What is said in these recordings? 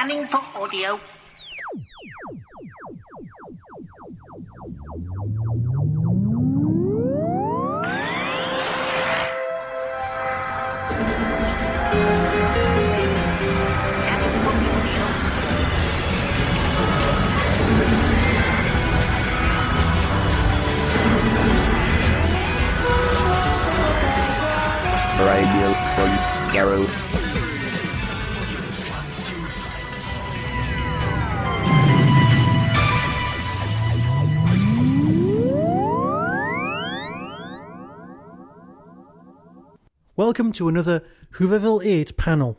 Scanning for audio. Radio Garrow. Welcome to another WHOOVERVILLE 8 panel.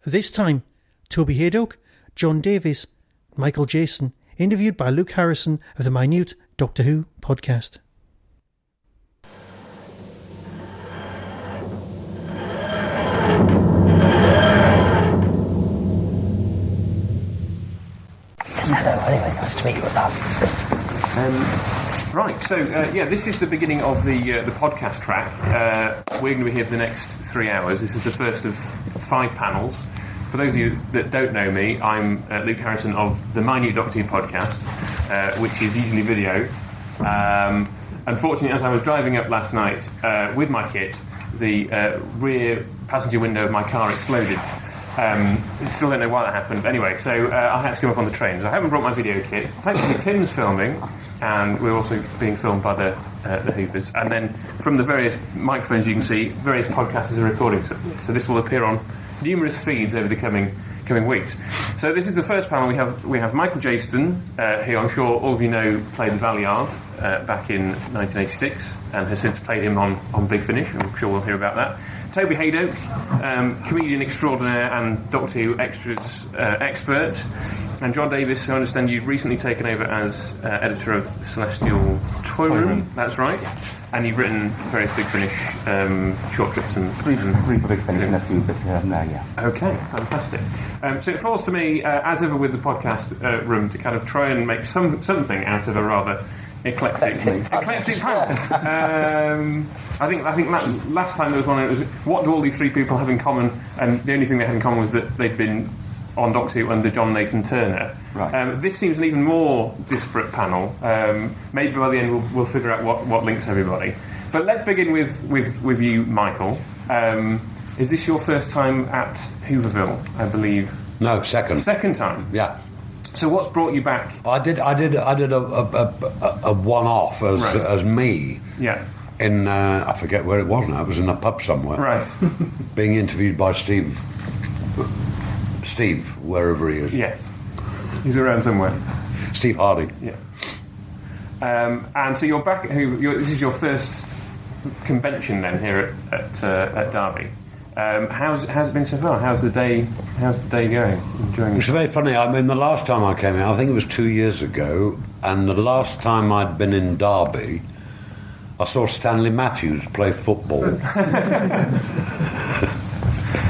This time, Toby Hadoke, John Davies, Michael Jayston, interviewed by Luke Harrison of the Minute Doctor Who podcast. Hello, anyway, nice to meet you, Rob. Right, so this is the beginning of the podcast track. We're going to be here for the next 3 hours. This is the first of 5 panels. For those of you that don't know me, I'm Luke Harrison of the Minute Doctor Who podcast, which is usually video. Unfortunately, as I was driving up last night with my kit, the rear passenger window of my car exploded. Still don't know why that happened. Anyway, so I had to come up on the train. So I haven't brought my video kit. Thankfully, Tim's filming, and we're also being filmed by the Hoovers. And then from the various microphones you can see, various podcasters are recording. So this will appear on numerous feeds over the coming weeks. So this is the first panel. We have Michael Jayston, who I'm sure all of you know played the Valeyard back in 1986, and has since played him on Big Finish. I'm sure we'll hear about that. Toby Hadoke, comedian extraordinaire and Doctor Who extras expert, and John Davies, who I understand you've recently taken over as editor of Celestial Toy Room. That's right. And you've written various Big Finish short clips and three for Big Finish and a few bits here and there, yeah. Okay, fantastic. So it falls to me, as ever with the podcast room, to kind of try and make something out of a rather eclectic panel. I think last time there was one. It was, what do all these 3 people have in common? And the only thing they had in common was that they'd been on Doctor Who under John Nathan Turner. Right. This seems an even more disparate panel. Maybe by the end we'll figure out what links everybody. But let's begin with you, Michael. Is this your first time at WHOOVERVILLE? I believe. No, second. Second time. Yeah. So what's brought you back? I did a one-off as me. Yeah. In I forget where it was now. It was in a pub somewhere. Right. Being interviewed by Steve, wherever he is. Yes. He's around somewhere. Steve Hardy. Yeah. And so you're back. This is your first convention then here at Derby. How's it been so far? How's the day going? Enjoying it? It's very funny. I mean, the last time I came here, I think it was 2 years ago, and the last time I'd been in Derby, I saw Stanley Matthews play football.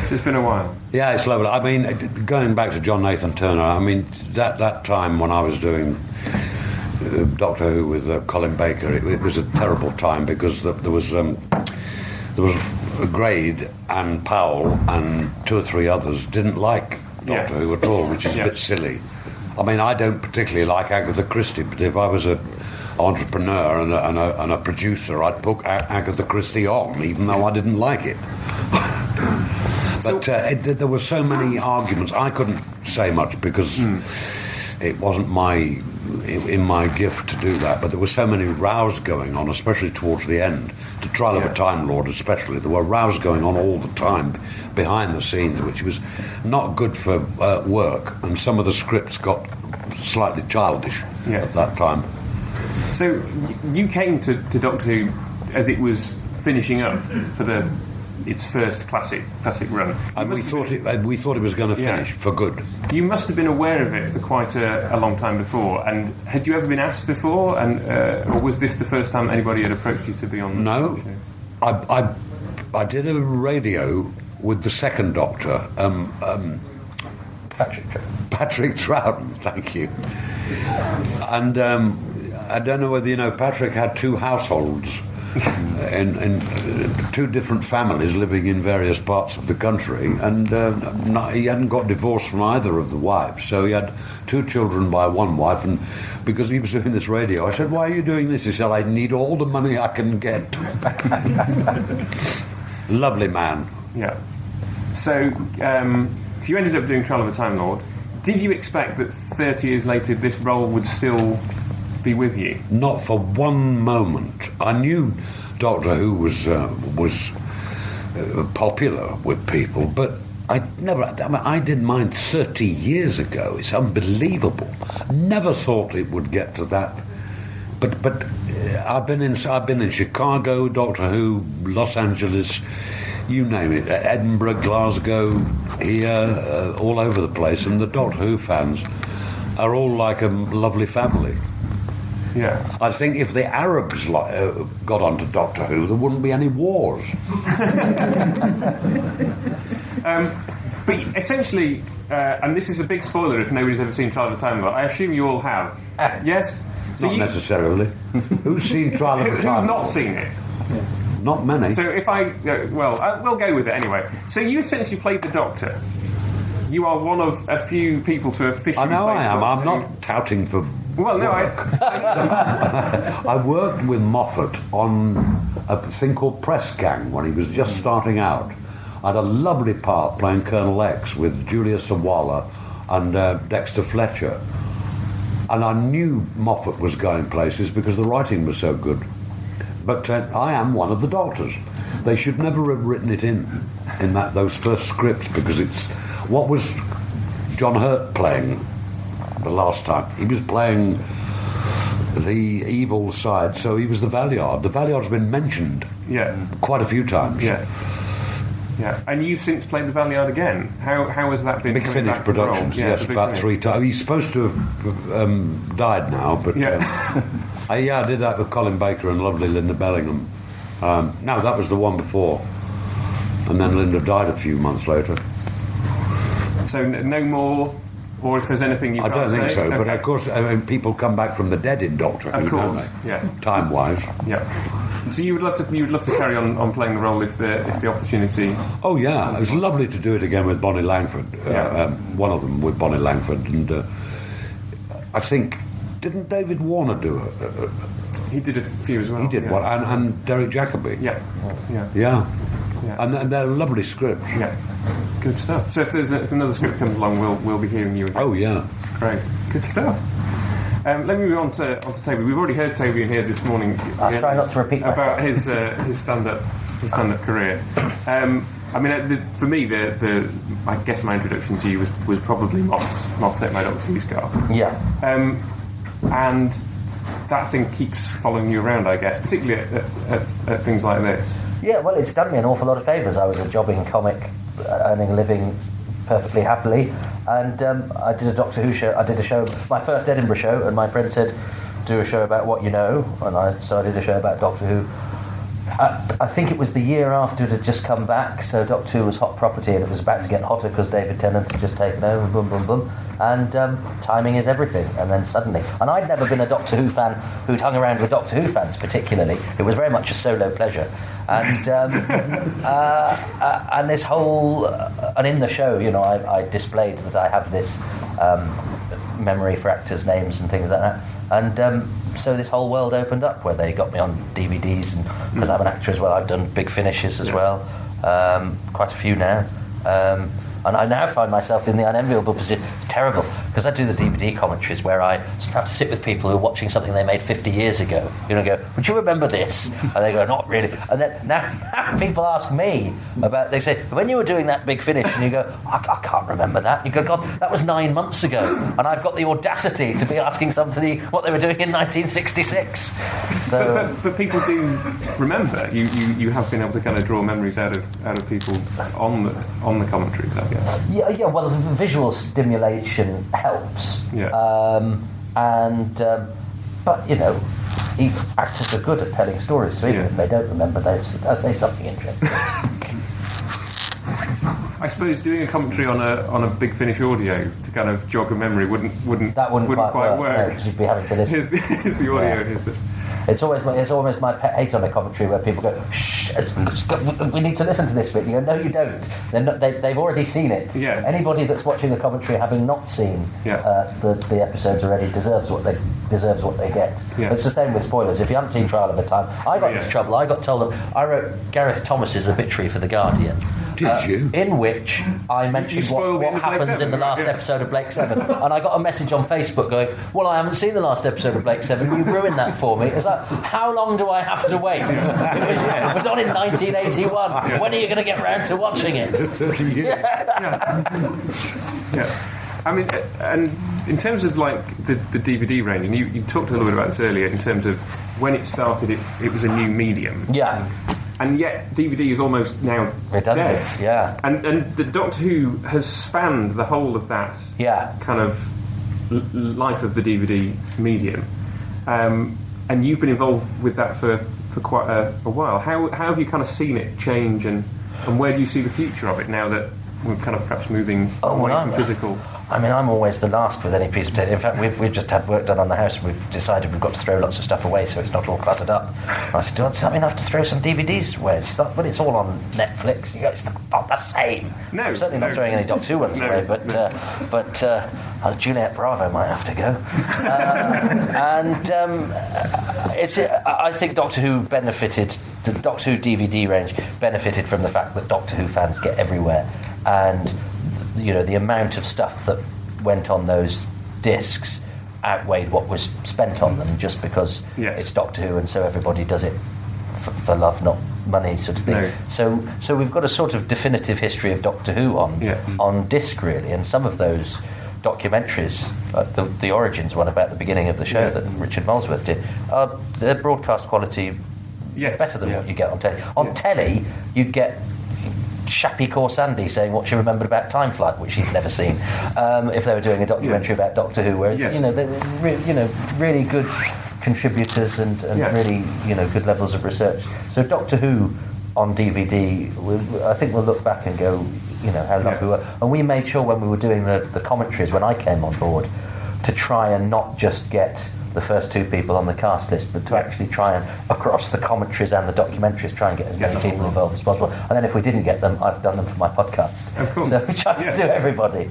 So it's been a while. Yeah, it's lovely. I mean, going back to John Nathan Turner, I mean, that time when I was doing Doctor Who with Colin Baker, it was a terrible time because there was Grade and Powell and 2 or 3 others didn't like Doctor Who at all, which is a bit silly. I mean, I don't particularly like Agatha Christie, but if I was an entrepreneur and a producer, I'd put Agatha Christie on, even though I didn't like it. But there were so many arguments. I couldn't say much because it wasn't in my gift to do that, but there were so many rows going on, especially towards the end. The Trial of a Time Lord especially, there were rows going on all the time behind the scenes, which was not good for work, and some of the scripts got slightly childish at that time. So you came to Doctor Who as it was finishing up for its first classic run, and we thought it was going to finish for good. You must have been aware of it for quite a long time before. And had you ever been asked before, or was this the first time anybody had approached you to be on? No, I did a radio with the second Doctor, Patrick Troughton. Thank you. And I don't know whether you know, Patrick had 2 households. in two different families living in various parts of the country, and he hadn't got divorced from either of the wives, so he had 2 children by one wife, and because he was doing this radio, I said, "Why are you doing this?" He said, "I need all the money I can get." Lovely man. Yeah. So you ended up doing Trial of a Time Lord. Did you expect that 30 years later this role would still be with you? Not for one moment. I knew Doctor Who was popular with people, but I didn't mind 30 years ago. It's unbelievable. Never thought it would get to that. But I've been in Chicago, Doctor Who, Los Angeles, you name it, Edinburgh, Glasgow, here, all over the place, and the Doctor Who fans are all like a lovely family. Yeah. I think if the Arabs got onto Doctor Who, there wouldn't be any wars. But essentially, and this is a big spoiler if nobody's ever seen Trial of a Time Lord, I assume you all have. Yes? So Not necessarily. Who's seen Trial of a Who's Time not Lord? seen it? Not many. So if we'll go with it anyway. So you essentially played the Doctor. You are one of a few people to officially I know play I am. the I'm Doctor. not touting for... Well, no, I worked with Moffat on a thing called Press Gang when he was just starting out. I had a lovely part playing Colonel X with Julia Sawala and Dexter Fletcher. And I knew Moffat was going places because the writing was so good. But I am one of the Doctors. They should never have written it in those first scripts, because it's... What was John Hurt playing the last time? He was playing the evil side, so he was the Valeyard. The Valeyard's been mentioned quite a few times. Yeah. Yeah. And you've since played the Valeyard again. How has that been? Big Finish Productions, yes, about 3 times. He's supposed to have died now, but... I did that with Colin Baker and lovely Linda Bellingham. No, that was the one before. And then Linda died a few months later. So no more, or if there's anything you I can't don't think say? so, Okay. but of course, people come back from the dead in Doctor Who, Of don't course, they? yeah. Time-wise. Yeah. So you would love to carry on playing the role if the opportunity... Oh, yeah. It was lovely to do it again with Bonnie Langford. Yeah. One of them with Bonnie Langford. And I think... Didn't David Warner do it? He did a few as well. He did one. And Derek Jacobi. Yeah. Yeah. Yeah. And they're lovely scripts. Yeah. Good stuff. So if another script comes along, we'll be hearing you again. Oh, yeah. Great. Good stuff. Let me move on to Toby. We've already heard Toby in here this morning. I'll try not to repeat about myself. his stand-up career. I mean, for me, I guess my introduction to you was probably Moths Set My Doctor Who's Car. Yeah. And that thing keeps following you around, I guess, particularly at things like this. Yeah, well, it's done me an awful lot of favours. I was a jobbing comic, earning a living perfectly happily, and I did a Doctor Who show. I did a show, my first Edinburgh show, and my friend said, do a show about what you know, and so I did a show about Doctor Who. I think it was the year after it had just come back, so Doctor Who was hot property, and it was about to get hotter because David Tennant had just taken over, boom, boom, boom. And timing is everything. And then suddenly... And I'd never been a Doctor Who fan who'd hung around with Doctor Who fans particularly. It was very much a solo pleasure. And and this whole... and in the show, you know, I displayed that I have this memory for actors' names and things like that. And so this whole world opened up where they got me on DVDs. And because I'm an actor as well, I've done Big Finishes as well. Quite a few now. And I now find myself in the unenviable position. It's terrible, because I do the DVD commentaries where I sort of have to sit with people who are watching something they made 50 years ago. You know, go, would you remember this? And they go, not really. And then now people ask me about, they say, when you were doing that Big Finish, and you go, I can't remember that. You go, God, that was 9 months ago. And I've got the audacity to be asking somebody what they were doing in 1966. So, but people do remember. You have been able to kind of draw memories out of people on the commentaries, I guess. Yeah. Well, the visual stimulation helps. Yeah. But you know, actors are good at telling stories, so even if they don't remember, they'll say something interesting. I suppose doing a commentary on a Big Finish audio to kind of jog a memory wouldn't quite work. Because you'd be having to listen. Here's the audio. Yeah. Here's this. It's almost my pet hate on a commentary where people go, shh, we need to listen to this bit. You go, no, you don't. They've already seen it. Yes. Anybody that's watching the commentary having not seen the episodes already deserves what they get. Yeah. It's the same with spoilers. If you haven't seen Trial of a Time, I got into trouble. I got told that I wrote Gareth Thomas's obituary for The Guardian. Did you? In which I mentioned what happens in the last episode of Blake 7. And I got a message on Facebook going, well, I haven't seen the last episode of Blake 7. You've ruined that for me. It's like, how long do I have to wait? It was on in 1981. When are you going to get round to watching it? 30 years. I mean, and in terms of like the DVD range, and you talked a little bit about this earlier, in terms of when it started, it was a new medium. Yeah. And yet DVD is almost now dead. Yeah. And the Doctor Who has spanned the whole of that kind of life of the DVD medium. And you've been involved with that for quite a while. How have you kind of seen it change, and where do you see the future of it now that we're kind of perhaps moving away from physical? I mean, I'm always the last with any piece of technology. In fact, we've just had work done on the house, and we've decided we've got to throw lots of stuff away so it's not all cluttered up. And I said, does that mean I have to throw some DVDs away? She's like, but it's all on Netflix. You go, it's not the same. No. I'm certainly not throwing any Doctor Who ones away, but Juliet Bravo might have to go. I think Doctor Who benefited, the Doctor Who DVD range benefited from the fact that Doctor Who fans get everywhere, and the amount of stuff that went on those discs outweighed what was spent on them, just because it's Doctor Who, and so everybody does it for love, not money, sort of thing. No. So we've got a sort of definitive history of Doctor Who on disc, really, and some of those documentaries, the Origins one about the beginning of the show that Richard Molesworth did, their broadcast quality better than what you get on telly. On telly, you'd get Shappy Corsandi saying what she remembered about Time Flight, which she's never seen, if they were doing a documentary about Doctor Who, whereas they were really good contributors and really good levels of research. So Doctor Who on DVD, I think we'll look back and go, how lucky we were. And we made sure when we were doing the commentaries, when I came on board, to try and not just get the first two people on the cast list, but to actually try and, across the commentaries and the documentaries, try and get as many people involved as possible. And then if we didn't get them, I've done them for my podcast. Of course. So we try to do everybody.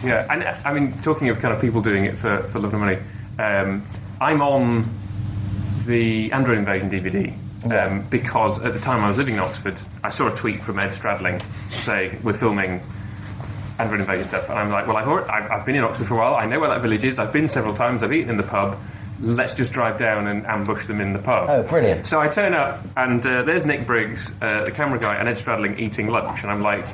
Yeah, and I mean, talking of kind of people doing it for love and money, I'm on the Android Invasion DVD. Because at the time I was living in Oxford, I saw a tweet from Ed Stradling saying, we're filming Android Invasion stuff, and I'm like, well, I've been in Oxford for a while, I know where that village is, I've been several times, I've eaten in the pub, let's just drive down and ambush them in the pub. Oh, brilliant. So I turn up, and there's Nick Briggs, the camera guy, and Ed Stradling eating lunch, and I'm like,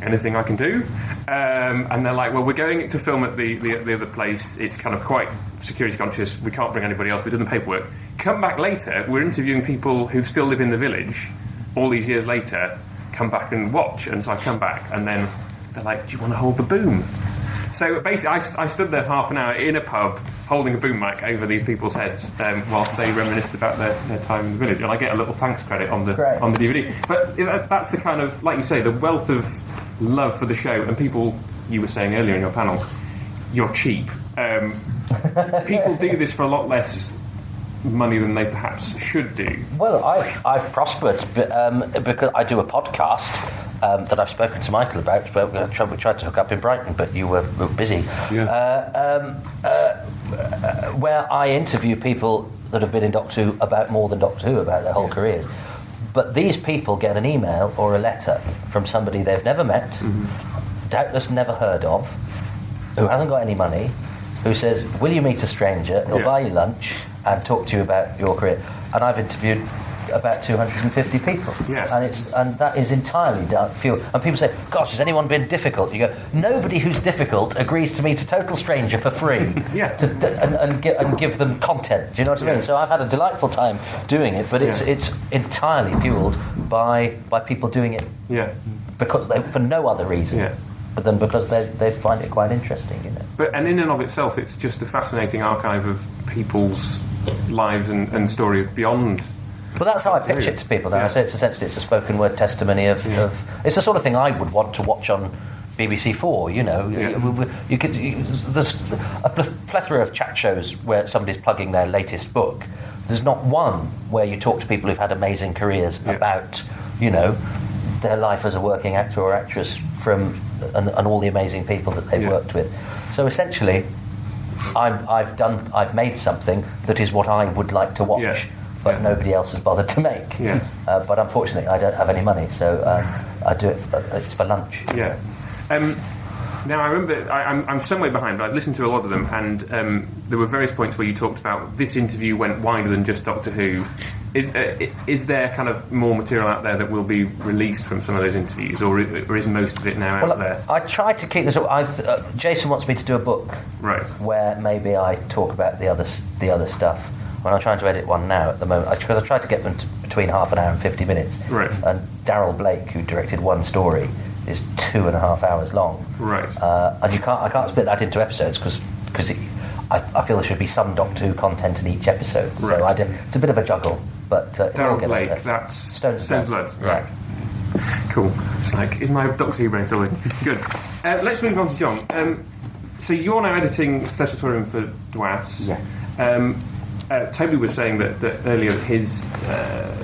anything I can do? And they're like, well, we're going to film at the other place, it's kind of quite security conscious, we can't bring anybody else, we've done the paperwork. Come back later, we're interviewing people who still live in the village, all these years later, come back and watch. And so I come back, and then they're like, do you want to hold the boom? So basically I stood there for half an hour in a pub holding a boom mic over these people's heads whilst they reminisced about their time in the village, and I get a little thanks credit on the DVD. But that's the kind of, like you say, the wealth of love for the show. And people, you were saying earlier in your panel, you're cheap. People do this for a lot less money than they perhaps should do. Well, I've prospered because I do a podcast that I've spoken to Michael about, but we tried to hook up in Brighton, but you were busy. Where I interview people that have been in Doctor Who about more than Doctor Who, about their whole careers. But these people get an email or a letter from somebody they've never met, doubtless never heard of, who hasn't got any money, who says, will you meet a stranger, he'll buy you lunch and talk to you about your career. And I've interviewed about 250 people. And that is entirely fuel. And people say, gosh, has anyone been difficult? You go, nobody who's difficult agrees to meet a total stranger for free and give them content. Do you know what I mean? So I've had a delightful time doing it, but it's entirely fueled by people doing it because for no other reason. But then because they find it quite interesting, But and in and of itself, it's just a fascinating archive of people's lives and stories beyond. Well, that's how I pitch it to people. I say it's a spoken word testimony of it's the sort of thing I would want to watch on BBC 4. There's a plethora of chat shows where somebody's plugging their latest book there's not one where you talk to people who've had amazing careers about, their life as a working actor or actress and all the amazing people that they've worked with. So essentially, I've made something that is what I would like to watch, but nobody else has bothered to make. Yeah. But unfortunately, I don't have any money, so I do it. It's for lunch. Yeah. Now I remember I'm some way behind, but I've listened to a lot of them, and there were various points where you talked about this interview went wider than just Doctor Who. Is there kind of more material out there that will be released from some of those interviews, or is most of it now out there? I tried to keep this. Jason wants me to do a book, right? Where maybe I talk about the other stuff. When I'm trying to edit one now at the moment, because I tried to get them to between half an hour and 50 minutes. Right. And Darryl Blake, who directed one story, is 2.5 hours long. Right. And I can't split that into episodes because I feel there should be some Doctor Who content in each episode. Right. So it's a bit of a juggle. But Darryl Blake, that's Stones of Blood. Right. Cool. It's like, is my Doctor Who brain still in? Good. Let's move on to John. So you're now editing Statutorium for DWAS. Yeah. Toby was saying that earlier his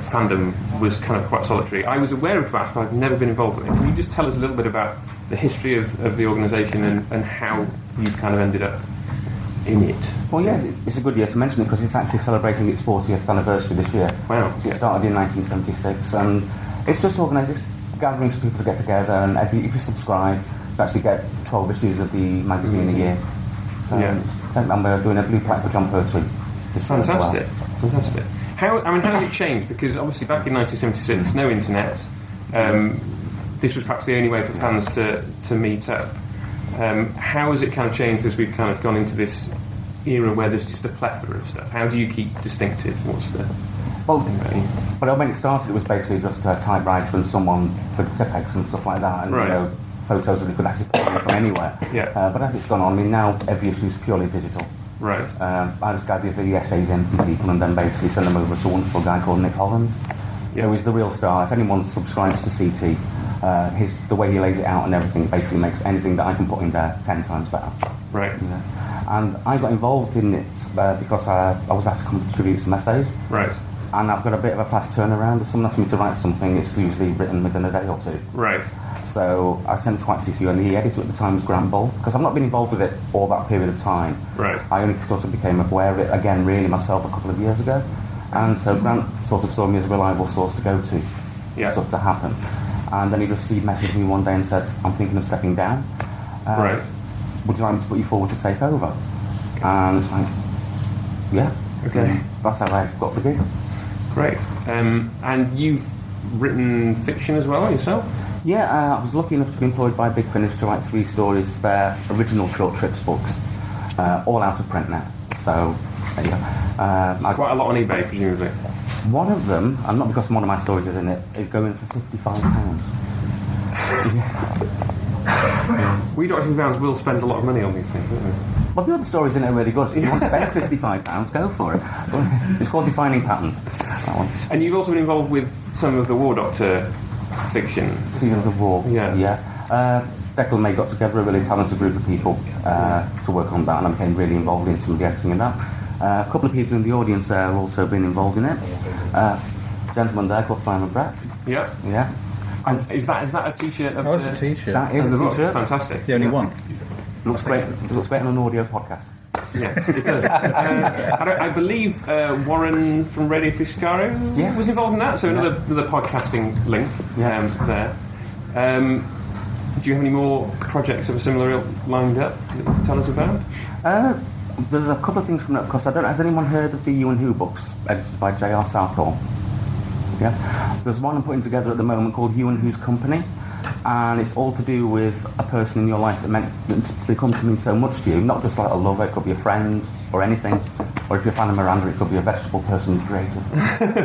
fandom was kind of quite solitary. I was aware of DWAS, but I've never been involved with it. Can you just tell us a little bit about the history of the organisation and how you kind of ended up in it? Well, yeah, it's a good year to mention it because it's actually celebrating its 40th anniversary this year. Wow. So it started in 1976, and it's just organised, it's gatherings for people to get together, and if you subscribe, you actually get 12 issues of the magazine a year. So we're doing a blue plaque for John Pertwee. Fantastic. Fantastic. How has it changed? Because obviously back in 1976, no internet. This was perhaps the only way for fans to meet up. How has it kind of changed as we've kind of gone into this era where there's just a plethora of stuff? How do you keep distinctive? What's the... Well, when it started, it was basically just a typewriter and someone with Tipex and stuff like that, and photos that they could actually pull from anywhere. Yeah. But as it's gone on, now every issue is purely digital. Right. I just gather the essays in from people and then basically send them over to a wonderful guy called Nick Hollins, who is the real star. If anyone subscribes to CT, the way he lays it out and everything basically makes anything that I can put in there 10 times better. Right. And I got involved in it because I was asked to contribute some essays. Right. And I've got a bit of a fast turnaround. If someone asks me to write something, it's usually written within a day or two. Right. So I sent it quite a few, and the editor at the time was Grant Bull, because I've not been involved with it all that period of time. Right. I only sort of became aware of it again, really, myself a couple of years ago. And so Grant sort of saw me as a reliable source to go to, stuff to happen. And then he messaged me one day and said, I'm thinking of stepping down. Right. Would you like me to put you forward to take over? And it's like, yeah. Okay. That's how I got the gig. Great. And you've written fiction as well yourself? Yeah, I was lucky enough to be employed by Big Finish to write 3 stories of their original short trips books, all out of print now. So, there you go. Quite a lot on eBay, presumably. One of them, and not because one of my stories is in it, is going for £55. We Doctor Who fans will spend a lot of money on these things, won't we? Well, the other stories in it are really good. So if you want to spend £55, go for it. It's called Defining Patterns, that one. And you've also been involved with some of the War Doctor fiction. Seasons of War. Yeah. Declan and May got together a really talented group of people to work on that, and I became really involved in some of the editing in that. A couple of people in the audience there have also been involved in it. A gentleman there called Simon Brett. Yeah. Yeah. And is that a T-shirt? It's a T-shirt. That is a T-shirt. Fantastic. The only one. Looks great. It looks great on an audio podcast. Yes, it does. I believe Warren from Radio Fuscaro was involved in that, so another podcasting link there. Do you have any more projects of a similar ilk lined up that you can tell us about? There's a couple of things coming up, because has anyone heard of the You and Who books, edited by J.R. Southall? Yeah. There's one I'm putting together at the moment called You and Who's Company, and it's all to do with a person in your life that becomes to mean so much to you, not just like a lover, it could be a friend or anything, or if you're a fan of Miranda, it could be a vegetable person you created.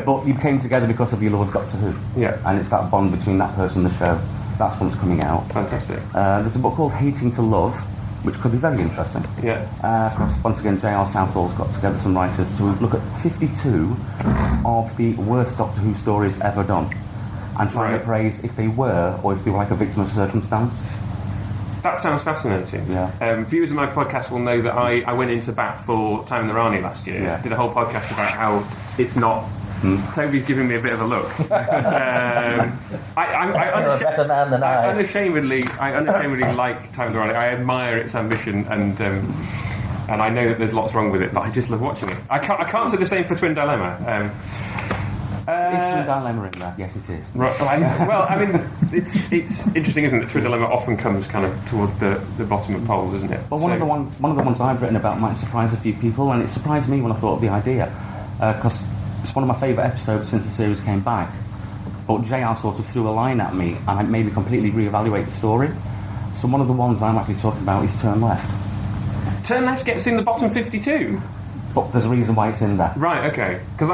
But you came together because of your love of Doctor Who. Yeah. And it's that bond between that person and the show. That's what's coming out. Fantastic. There's a book called Hating to Love, which could be very interesting. Yeah. Once again, J.R. Southall's got together some writers to look at 52 of the worst Doctor Who stories ever done, and try and appraise if they were, or if they were like a victim of circumstance. That sounds fascinating. Yeah. Viewers of my podcast will know that I went into bat for Time in the Rani last year. Yeah. Did a whole podcast about how it's not. Toby's giving me a bit of a look. I You're a better man than I. unashamedly like Time in the Rani. I admire its ambition and I know that there's lots wrong with it, but I just love watching it. I can't say the same for Twin Dilemma. Is Twin Dilemma in there? Yes, it is. Right, well, I mean, it's interesting, isn't it? Twin Dilemma often comes kind of towards the bottom of polls, isn't it? Well, one of the ones I've written about might surprise a few people, and it surprised me when I thought of the idea, because it's one of my favourite episodes since the series came back. But JR sort of threw a line at me, and it made me completely reevaluate the story. So one of the ones I'm actually talking about is Turn Left. Turn Left gets in the bottom 52. But there's a reason why it's in there. Right. Okay. Because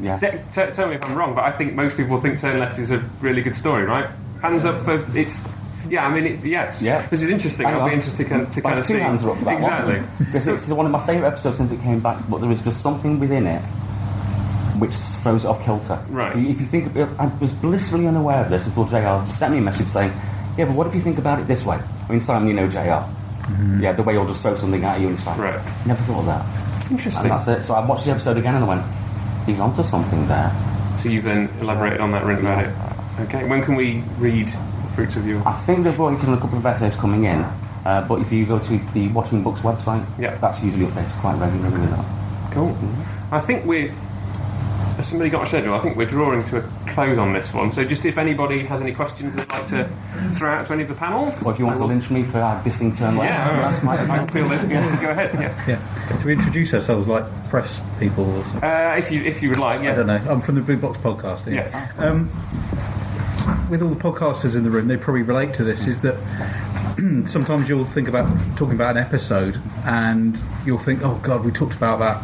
Yeah. Tell me if I'm wrong, but I think most people think Turn Left is a really good story, right? Hands up for it's. Yeah, I mean, yes. Yeah. This is interesting. I'll be interested to kind of see. Two hands are up for that exactly. One. Because it's one of my favourite episodes since it came back, but there is just something within it which throws it off kilter. Right. If you think, I was blissfully unaware of this until JR sent me a message saying, "Yeah, but what if you think about it this way?" I mean, Simon, you know JR. Yeah, the way he'll just throw something at you and it's like, right. Never thought of that. Interesting. And that's it. So I watched the episode again and I went, he's onto something there. So you've then elaborated on that, written about it. Okay. When can we read Fruits of Your? I think they've already done a couple of essays coming in, but if you go to the Watching Books website, that's usually updated quite regularly with that. Cool. I think has somebody got a schedule? I think we're drawing to a close on this one. So just if anybody has any questions they'd like to throw out to any of the panel. Or if you want to lynch me for dissing Turn Left. Yeah, that's my I feel this. Yeah, go ahead. Yeah. Do we introduce ourselves like press people or something? If you would like, yeah. I don't know. I'm from the Blue Box podcast. Yes. With all the podcasters in the room, they probably relate to this. Is that sometimes you'll think about talking about an episode, and you'll think, "Oh God, we talked about that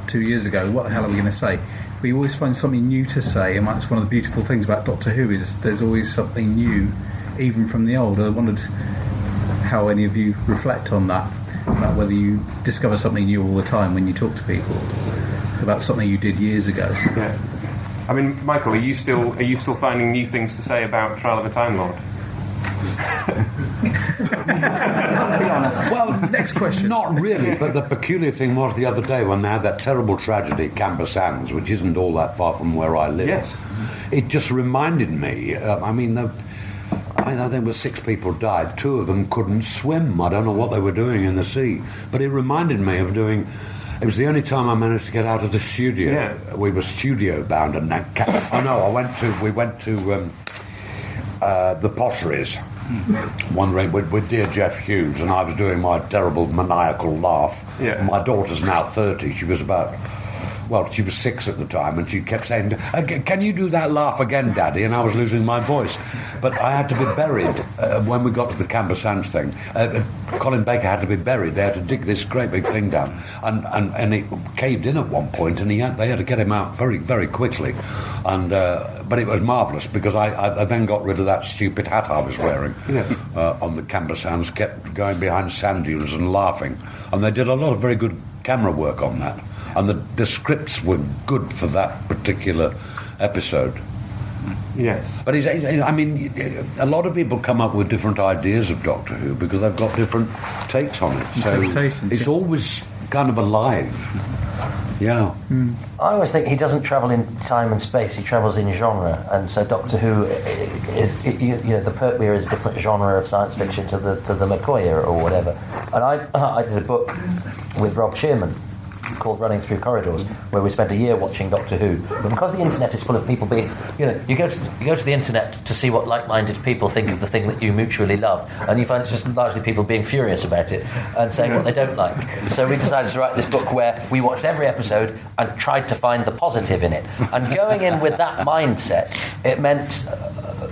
2 years ago. What the hell are we going to say?" But you always find something new to say, and that's one of the beautiful things about Doctor Who is there's always something new, even from the old. I wondered how any of you reflect on that, about whether you discover something new all the time when you talk to people about something you did years ago. Yeah. I mean, Michael, are you still finding new things to say about Trial of a Time Lord? be honest. Well, Next question. Not really, but the peculiar thing was the other day when they had that terrible tragedy at Camber Sands, which isn't all that far from where I live. Yes. It just reminded me, I think 6 people died. 2 of them couldn't swim. I don't know what they were doing in the sea. But it reminded me of doing... It was the only time I managed to get out of the studio. Yeah. We were studio bound, and we went to the Potteries. Wondering with dear Jeff Hughes, and I was doing my terrible maniacal laugh. Yeah. My daughter's now 30. She was 6 at the time, and she kept saying, "Can you do that laugh again, Daddy?" And I was losing my voice. But I had to be buried when we got to the Camber Sands thing. Colin Baker had to be buried. They had to dig this great big thing down, and it caved in at one point, and they had to get him out very, very quickly. And but it was marvellous because I then got rid of that stupid hat I was wearing on the Camber Sands. Kept going behind sand dunes and laughing, and they did a lot of very good camera work on that. And the scripts were good for that particular episode. Yes. But a lot of people come up with different ideas of Doctor Who because they've got different takes on it. So it's always kind of alive. Yeah. I always think he doesn't travel in time and space, he travels in genre, and so Doctor Who is the Pertwee era is a different genre of science fiction to the McCoy era or whatever. And I did a book with Rob Shearman called Running Through Corridors, where we spent a year watching Doctor Who. But because the internet is full of people being, you go to the internet to see what like-minded people think of the thing that you mutually love, and you find it's just largely people being furious about it and saying what they don't like. So we decided to write this book where we watched every episode and tried to find the positive in it. And going in with that mindset, it meant,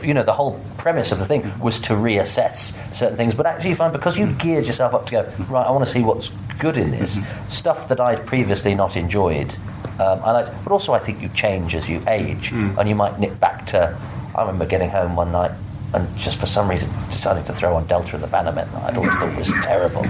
the whole premise of the thing was to reassess certain things. But actually you find because you geared yourself up to go, right, I want to see what's good in this, stuff that I'd previously not enjoyed, I liked. But also I think you change as you age, and you might nip back to... I remember getting home one night and just for some reason deciding to throw on Delta and the Bannermen that I'd always thought was terrible,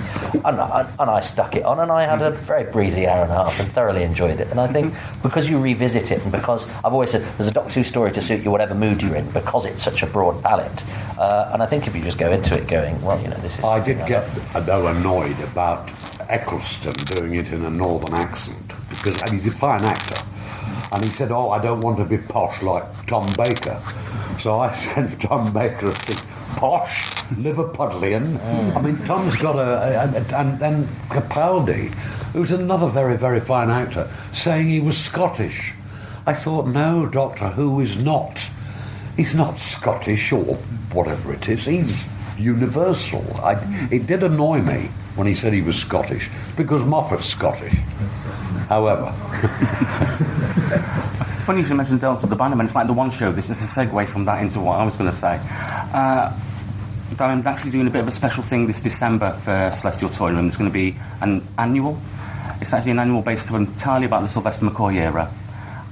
and I stuck it on, and I had a very breezy hour and a half and thoroughly enjoyed it. And I think because you revisit it, and because I've always said there's a Doctor Who story to suit you whatever mood you're in, because it's such a broad palette, And I think if you just go into it going, well, this is... I did get, though, annoyed about Eccleston doing it in a northern accent, and he's a fine actor. And he said, I don't want to be posh like Tom Baker. So I said Tom Baker a thing, posh, Liverpudlian. I mean, Tom's got and then Capaldi, who's another very, very fine actor, saying he was Scottish. I thought, no, Doctor Who is not. He's not Scottish or whatever it is. He's universal. It did annoy me when he said he was Scottish, because Moffat's Scottish. However... Funny you should mention Delta the Bannerman. It's like the one show. This is a segue from that into what I was going to say. I'm actually doing a bit of a special thing this December for Celestial Toy Room. It's going to be an annual. It's actually an annual based entirely about the Sylvester McCoy era.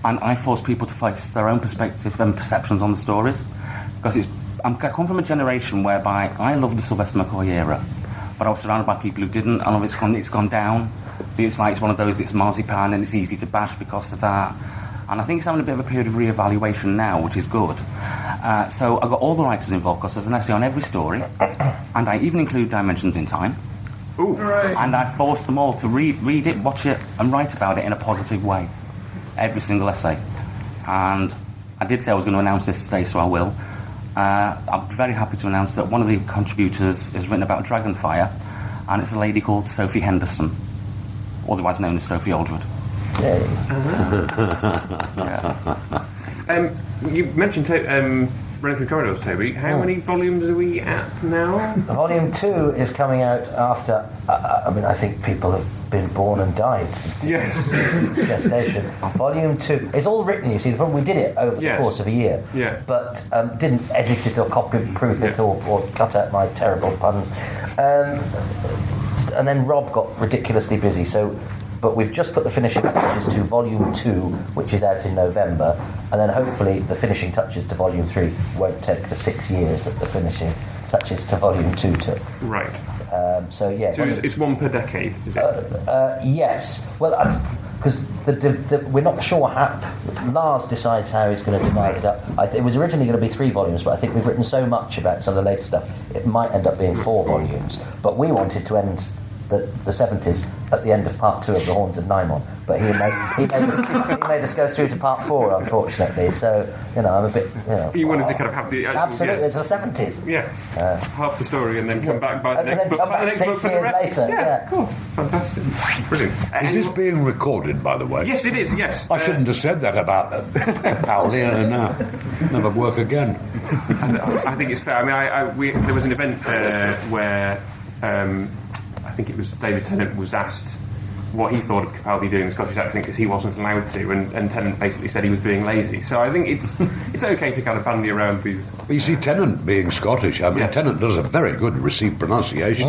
And I force people to face their own perspective and perceptions on the stories. Because I come from a generation whereby I loved the Sylvester McCoy era, but I was surrounded by people who didn't, and it's gone down. It's like it's one of those, it's marzipan and it's easy to bash because of that. And I think it's having a bit of a period of re-evaluation now, which is good. So I've got all the writers involved, because there's an essay on every story, and I even include Dimensions in Time. Ooh. And I forced them all to read it, watch it, and write about it in a positive way. Every single essay. And I did say I was going to announce this today, so I will. I'm very happy to announce that one of the contributors has written about Dragonfire, and it's a lady called Sophie Henderson, otherwise known as Sophie Aldred. Yay. You mentioned Running Through Corridors, Toby. How many volumes are we at now? Volume 2 is coming out after... I think people have been born and died since gestation. Volume 2... It's all written, you see. We did it over the course of a year. Yeah. But didn't edit it or copy-proof it or cut out my terrible puns. And then Rob got ridiculously busy, so... But we've just put the finishing touches to Volume 2, which is out in November, and then hopefully the finishing touches to Volume 3 won't take the 6 years that the finishing touches to Volume 2 took. Right. So it's one per decade, is it? Yes. Well, because we're not sure how... Lars decides how he's going to divide it up. It was originally going to be 3 volumes, but I think we've written so much about some of the later stuff, it might end up being 4 volumes. But we wanted to end the 70s at the end of part 2 of The Horns of Nimon, but he made us go through to part 4, unfortunately. So I'm a bit. You wanted to kind of have the actual, absolutely. It's the 70s. Yes. Half the story, and then come back by the next book. By the next book for the rest. Later. Yeah, of course. Fantastic. Brilliant. Is this being recorded, by the way? Yes, it is. Yes. I shouldn't have said that about Capaldi, and never work again. I think it's fair. I mean, there was an event where. I think it was David Tennant was asked what he thought of Capaldi doing the Scottish accent, because he wasn't allowed to, and Tennant basically said he was being lazy. So I think it's okay to kind of bandy around these. Well, you see, Tennant being Scottish, Tennant does a very good received pronunciation.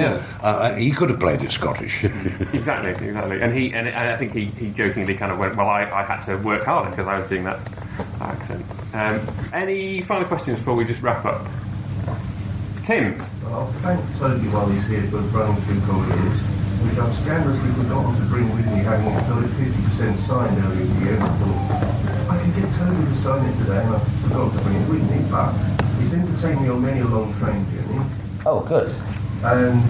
He could have played it Scottish. Exactly, and I think he jokingly kind of went, well, I had to work harder because I was doing that accent. Any final questions before we just wrap up? Tim? I'll thank Toby while he's here for Running Through Corridors, which I've scandalously forgotten to bring with me, having it 50% signed earlier in the year. I thought, I could get Toby to sign it today, and I forgot to bring it with me, but it's entertained me on many a long train journey. Oh, good. And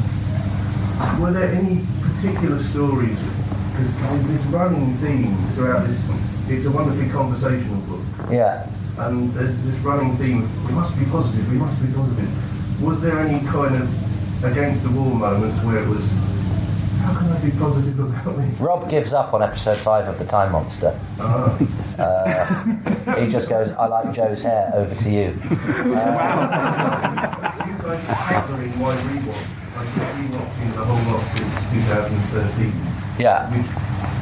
were there any particular stories, because this running theme throughout this, it's a wonderfully conversational book. Yeah. And there's this running theme, we must be positive, we must be positive. Was there any kind of against the wall moments where it was, how can I be positive about this? Rob gives up on episode 5 of The Time Monster. He just goes, I like Joe's hair, over to you. Wow. You guys are hammering my rewatch. I've been rewatching the whole lot since 2013. Yeah.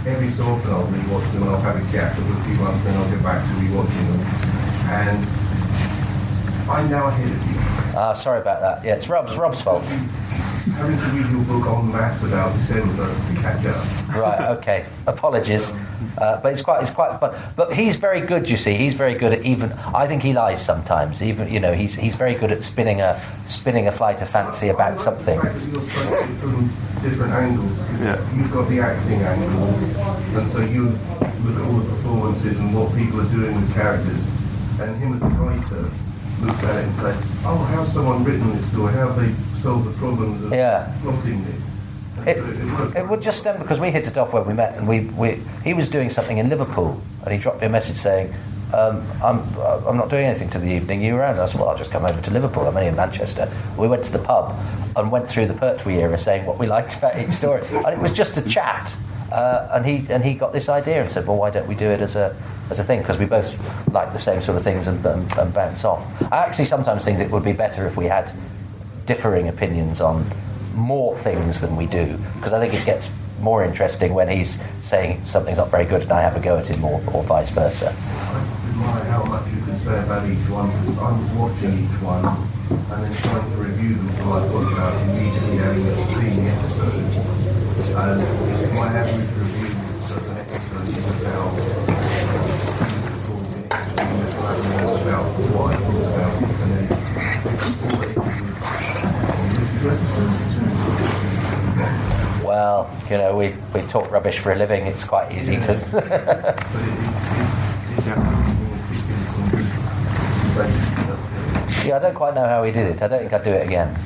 Every so often I'll rewatch them, and I'll have a gap of a few months, then I'll get back to rewatching them. And I'm now ahead of you. Sorry about that. Yeah, it's Rob's fault. Having to read your book en masse without December to catch up. Right. Okay. Apologies. But it's quite fun. But he's very good. You see, he's very good at even. I think he lies sometimes. Even he's very good at spinning a flight of fancy about something. The fact that you're trying to from different angles. Yeah. You've got the acting angle, and so you look at all the performances and what people are doing with characters, and him as a writer. look at it and say, oh, how's someone written this story? How have they solved the problems of plotting this? It would just stem because we hit it off when we met, and he was doing something in Liverpool, and he dropped me a message saying, I'm not doing anything to the evening. You around? I said, well, I'll just come over to Liverpool. I'm only in Manchester. We went to the pub and went through the Pertwee era, saying what we liked about each story, and it was just a chat. And he got this idea and said, well, why don't we do it as a thing? Because we both like the same sort of things and bounce off. I actually sometimes think it would be better if we had differing opinions on more things than we do, because I think it gets more interesting when he's saying something's not very good and I have a go at him, or vice versa. I admire how much you can say about each one, because I was watching each one and then trying to review them, so I thought about immediately having seen the episode. And my average review of an episode is about 4 minutes, about what I thought about it, and then Well, we talk rubbish for a living. It's quite easy to. Yeah, I don't quite know how he did it. I don't think I'd do it again.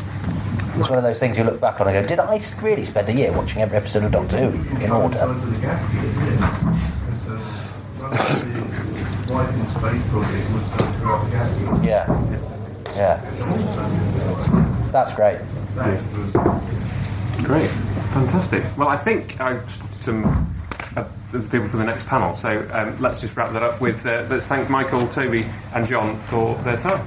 It's one of those things you look back on and go, did I really spend a year watching every episode of Doctor Who in order? Yeah. That's great. Great. Fantastic. Well, I think I've spotted some of the people for the next panel, so let's just wrap that up with let's thank Michael, Toby and John for their time.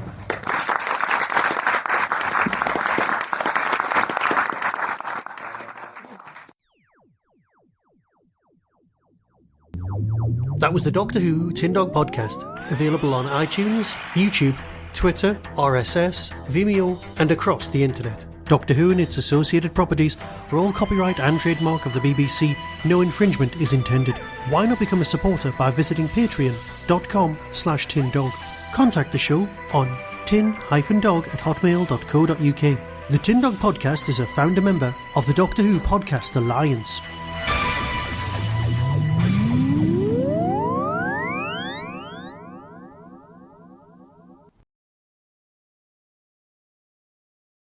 That was the Doctor Who Tin Dog Podcast, available on iTunes, YouTube, Twitter, RSS, Vimeo, and across the internet. Doctor Who and its associated properties are all copyright and trademark of the BBC. No infringement is intended. Why not become a supporter by visiting patreon.com/tindog. Contact the show on tin-dog@hotmail.co.uk. The Tin Dog Podcast is a founder member of the Doctor Who Podcast Alliance.